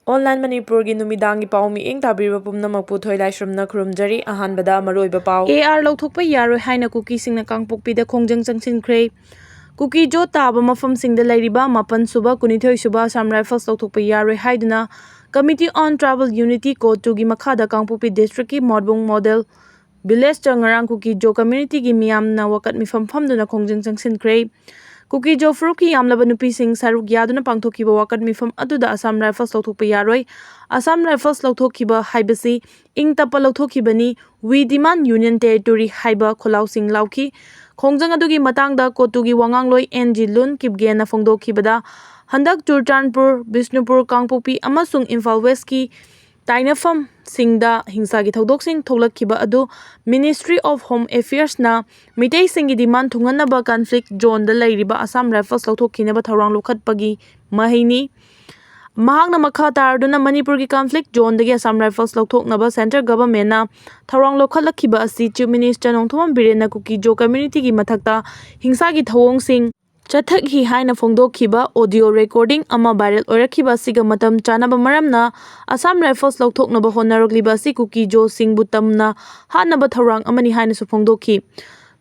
Online Manipuri Numidangi Pau mi ing tabiriba pumnamak puthoi laisrumna khurumjari ahanbada maroiba pau AR Lwthokpa yaroi haina Kukising na kangpokpida khongjang changsinkhre Kuki jo taba mafamsingda lairiba mapan suba kunithoi suba Assam Rifles Lwthokpa yaroi haiduna Committee on Tribal Unity Code 2 gi makhada Kangpokpi District ki Modbung Model Village changarang Kuki jo community gi miyamna wakat mifam famduna khongjang changsinkhre Kuki jo fruki yamlaba nupi sing saruk yaduna pangthokiba wakat mifam aduda Assam Rifles Lwthokpa yaroi Assam Rifles Lwthokhiba haibasi ing tapa lawthokibani We Demand Union Territory haiba kholau sing lauki khongjang adugi matangda kotugi wangangloi NG Lun kipgena phongdokhibada handak Churchandpur Bishnupur Kangpokpi amasung Imphal West ki tainafam singda hingsa gi thodok thoklakhiba adu Ministry of Home Affairs na mitei singi demand thunganaba conflict zone da lairiba Assam Rifles lawthokhinaba thorang lokhatpagi mahini mahakna makha tarduna Manipur ki conflict zone dagi Assam Rifles lawthoknaba center government na thorang lokhatlakhiba asi Chief Minister Nongthom Birena Kuki jo community gi mathakta hingsa gi thawong sing chathak hi haina phongdokhiba audio recording ama viral oirakhiba siga matam chanaba maramna Assam Rifles lawthoknaba honarokliba si Kuki jo singbu tamna hanaba thorang amani haina su phongdokhi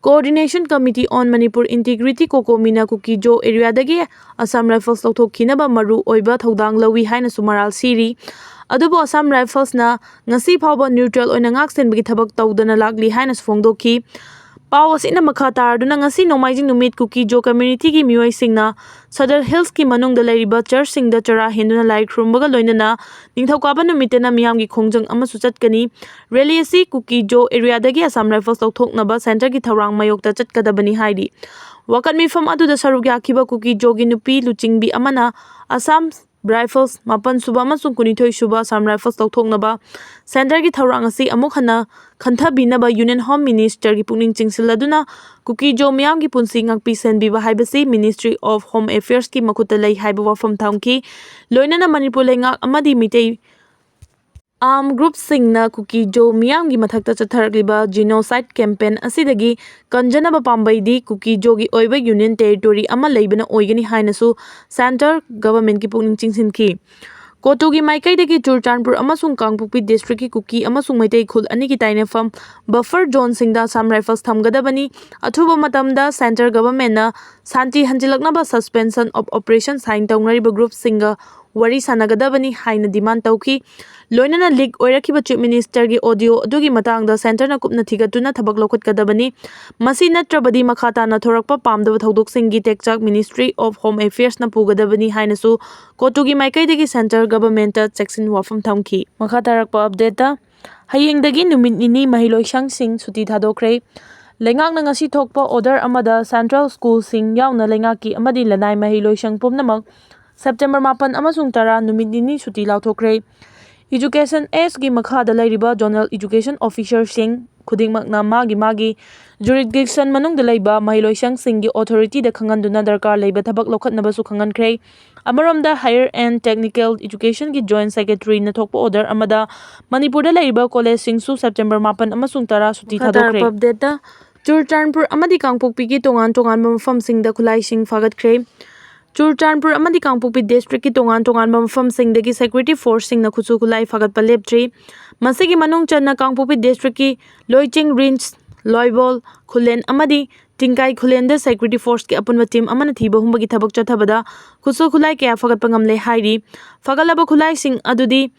Coordination Committee on Manipur Integrity Kokomina Kuki jo area dagi Assam Rifles lawthokhinaba maru oiba thodang lawi haina su maral siri adubo Assam Rifles na ngasi phawba neutral oina ngaksenbagi thabak tawdana lakli haina su phongdokhi Pau asina makha tarduna ngasi nomaijing numit Kuki jo community gi mioi singna Sadar Hills ki manung da lairiba church singda chara hinduna lai khurumbaga loinana ningthokaba numitena miyam gi khongjang amasu chatkani rally asi Kuki jo area dagi Assam Rifles lawthoknaba center gi thorang mayokta chatkadabani haidi wakat mifam aduda saruk yakhiba Kuki jo gi nupi luchingbi amana Assam Rifles mapan suba amasung kunithoi suba Assam Rifles lawthoknaba center gi thorang asi amuk hana khanthabinaba Union Home Minister gi pungning chingsiladuna Kuki jo miyam gi punsi ngakpi senbiba haibasi Ministry of Home Affairs ki makuta lei haiba wafam thamki loinana Manipur lengak amadi mitei Arm group singna Kuki jo miyam gi mathakta chatharakliba genocide campaign asidagi kanjanaba pambaidi Kuki jo gi oiba union territory ama leibana oigani hainasu center government ki pungning chingsinki Kotugi Maikaidagi Churchandpur amasung Kangpokpi District ki Kuki amasung Maitai khul ani ki tainafam buffer zone singda Assam Rifles thamgadabani athuba matamda center government na santi hanjilaknaba suspension of operations hain tawnariba group singa wari sanagadabani haina demand tawki loinana leak oirakhiba chief minister gi audio adugi matangda center na kupna thigatuna thabak lokhatkadabani masi natrabadi makhata na thorakpa pamdaba thodok singi tekchak Ministry of Home Affairs na pugadabani hainasu kotugi maikaidagi center government ta section wafam thamki makha tarakpa update ta hayengdagi numit nini mahiloisang sing suti thadokre lengak na ngasi thokpa order amada central school sing yauna lengaki amadi lanai mahiloisang pumnamak September 8 amasung tara numit nini suti lauthokre Education S gi makhada lairiba Zonal Education Officer sing khudingmakna magi jurisdiction manungda leiba mahiloisang singgi authority da khanganduna darkar leiba thabak lokhatnaba su khangankhre amaromda Higher and Technical Education gi Joint Secretary na thokpa order amada Manipur da lairiba college sing su September 8 amasung tara suti thadokre update ta Churchandpur amadi Kangpokpi gi tongan mafam singda khulai sing fagatkhre Churchandpur amadi Kangpokpi District ki tongan mafam singdagi security force singna khusu khulai fagatpa leptri masigi manung channa Kangpokpi District ki Loiching Range Loibol Khulen amadi Tingkai Khulen da security force ki apunba team amana thiba humbagi thabak chathabada khusu khulai kya fagatpa ngamle hairi fagalaba khulai sing adudi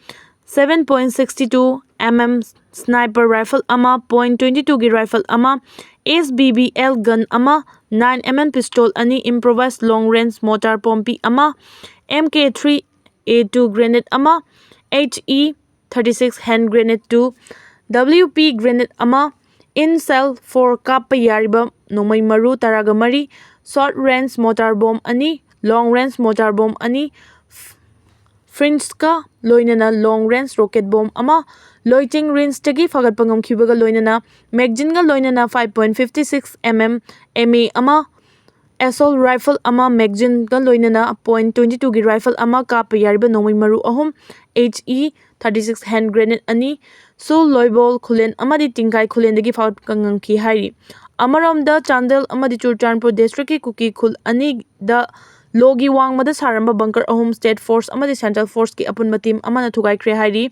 7.62 mm sniper rifle ama .22 gi rifle ama SBBL gun ama 9 mm pistol ani improvised long range mortar pompi ama MK3A2 grenade ama HE36 hand grenade 2 WP grenade ama in cell 4 kappa yariba nomai maru taraga mari short range mortar bomb ani long range mortar bomb ani Frinska loinana long range rocket bomb ama Loiching range tagi fagatpa ngamkhibaga loinana magazine ga loinana 5.56 mm MA ama assault rifle ama magazine ga loinana .22 gi rifle ama kapa yariba nomai maru ahum HE36 hand grenade ani so loibol khulen amadi tingkai khulen dagi fagat ngamkhi hairi amaromda Chandel amadi Churchandpur district ki Kuki khul ani da logi wangmada saramba bunker ahum state force amadi central force ki apunba team amana thugaikre hairi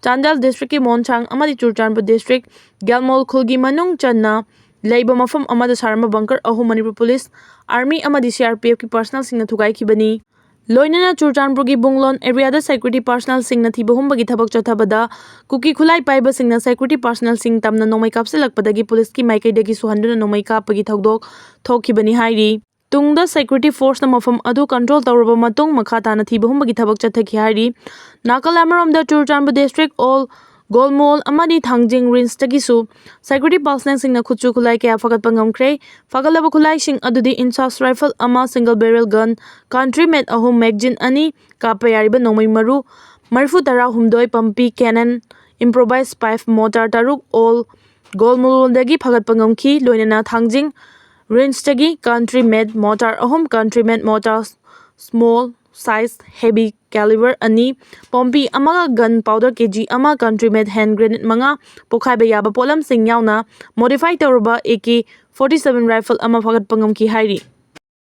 Chandal district ki Monchang amadi Churachandpur district Galmol khulgi manung channa leiba mafam amada saramba bunker ahum Manipur police army amadi CRPF ki personnel singna thugaikibani loinana Churachandpur ki bunglon area da security personnel singna thiba humbagi thabak chathabada kuki khulai paiba singna security personnel sing tamna nomai kapsilakpadagi police ki maikaidagi suhanduna nomai kapagi thodok thokibani hairi tungda security force na mafam adu control tawraba matung makha tana thiba humbagi thabak chathaki hairi nakal amarom da Churachandpur district all Golmol amadi Thangjing Range tagisu security personnel singna khuchu khulai kaya fagatpa ngamkre fagalaba khulai sing adudi insas rifle ama single barrel gun country made ahum magazine ani kapa yariba nomai maru marfu tara humdoi pampi cannon improvised pipe mortar taruk all Golmol dagi fagatpa ngamki loinana Thangjing Range tagi country made mortar ahum country made mortar small size heavy caliber ani pompi amaga gun powder kg ama country made hand grenade manga pokhaiba yaba polam sing yauna modify tawraba AK-47 rifle ama fagat pangam ki hairi